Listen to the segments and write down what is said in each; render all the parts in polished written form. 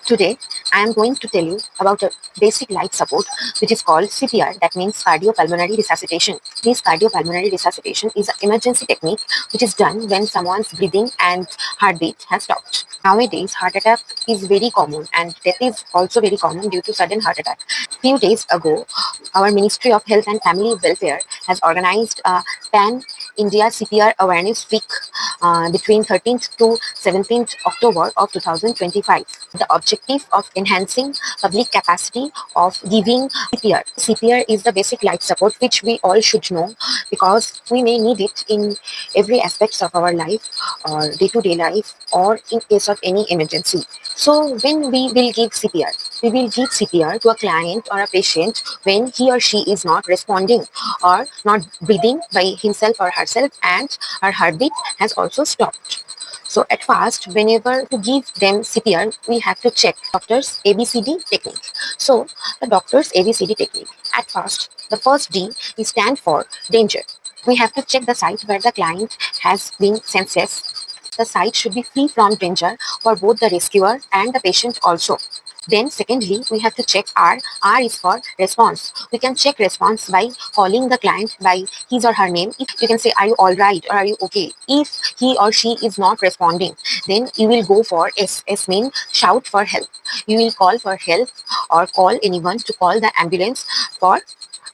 Today, I am going to tell you about a basic life support which is called CPR, that means cardiopulmonary resuscitation. This cardiopulmonary resuscitation is an emergency technique which is done when someone's breathing and heartbeat has stopped. Nowadays, heart attack is very common and death is also very common due to sudden heart attack. Few days ago, our Ministry of Health and Family Welfare has organized a Pan India CPR Awareness Week between 13th to 17th October of 2025. The objective of enhancing public capacity of giving CPR. CPR is the basic life support which we all should know because we may need it in every aspects of our life or day-to-day life or in case of any emergency. So when we will give CPR, we will give CPR to a client or a patient when he or she is not responding or not breathing by himself or herself and her heartbeat has also stopped. So at first, whenever to give them CPR, we have to check doctor's ABCD technique. So the doctor's ABCD technique. At first, the first D is stand for danger. We have to check the site where the client has been senseless. The site should be free from danger for both the rescuer and the patient also. Then secondly, we have to check R. R is for response. We can check response by calling the client by his or her name. If you can say, are you all right or are you okay? If he or she is not responding, then you will go for S. S means shout for help. You will call for help or call anyone to call the ambulance for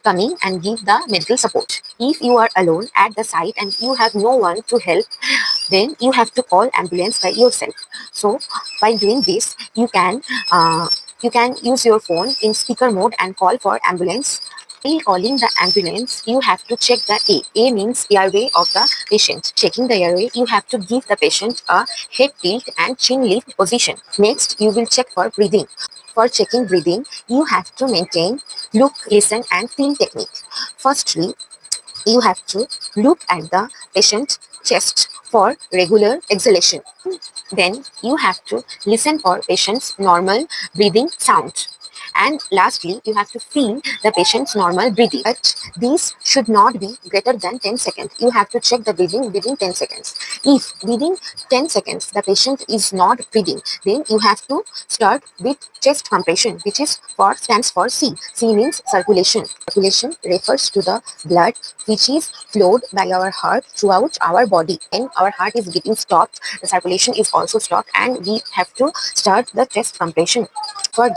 coming and give the medical support. If you are alone at the site and you have no one to help, then you have to call ambulance by yourself. So by doing this, you can use your phone in speaker mode and call for ambulance. While calling the ambulance, you have to check the A. A means airway of the patient. Checking the airway, you have to give the patient a head tilt and chin lift position. Next, you will check for breathing. For checking breathing, you have to maintain look, listen, and feel technique. Firstly, you have to look at the patient chest for regular exhalation. Then you have to listen for patient's normal breathing sound. And lastly, you have to feel the patient's normal breathing. But these should not be greater than 10 seconds. You have to check the breathing within 10 seconds. If within 10 seconds the patient is not breathing, then you have to start with chest compression, which is stands for C. C means circulation. Circulation refers to the blood which is flowed by our heart throughout our body. When our heart is getting stopped, the circulation is also stopped, and we have to start the chest compression. For